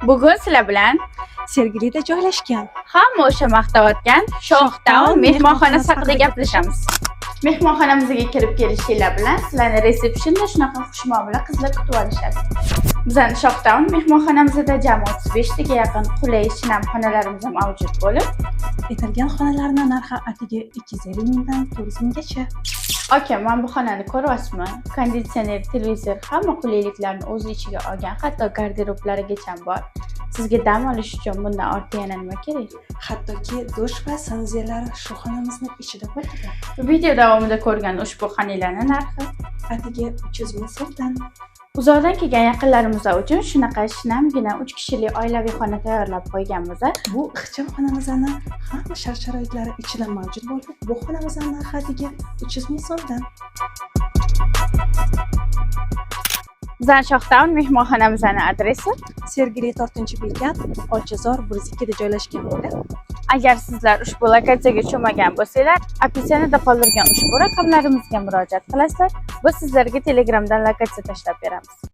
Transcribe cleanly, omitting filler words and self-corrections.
Bugun sizlar bilan Sergelida joylashgan hamma o'sha maqtayotgan Shoxtown mehmonxonasi haqida gaplashamiz. Mehmonxonamizga kirib kelishinglar bilan sizlarni resepsiyonda shunaqa xushmuomala qizlar kutib olishadi. Bizning Shoxtown mehmonxonamizda jami 35 taga yaqin qulay shinam xonalarimiz mavjud bo'lib, aytilgan xonalarning narxi atigi 250 mingdan 400 minggacha. aka, men bu xonani ko'ryapsizmi? Konditsioner, televizor, hamma qulayliklarni o'z ichiga olgan, hatto garderoblarigacha bor. Sizga dam olish uchun bundan ortiq yana nima kerak? Hattoki dush va sanuzellari shu xonamizning ichida bo'ladi. Video davomida ko'rgan ushbu xonalarning narxi Atigi 300 ming so'mdan. uzoqdan kelgan yaqinlarimiz uchun shunaqa shinamgina 3 kishilik oilaviy xona tayyorlab qo'yganmiz. Bu ixcham xonamizning hamma shart-sharoitlari ichida mavjud bo'lib, bu xonamizning narxi atigi 300 ming so'mdan. Bizning Shoxtown mehmonxonamizning adresi. Sergeli 4-bekat, Olchazor 102 da joylashgan bo'lib, Agar sizlar ushbu lokatsiyaga tushmagan bo'lsanglar, opsiyada qoldirgan ushbu raqamlarimizga murojaat qilasizlar. Biz sizlarga Telegramdan lokatsiya tashlab beramiz.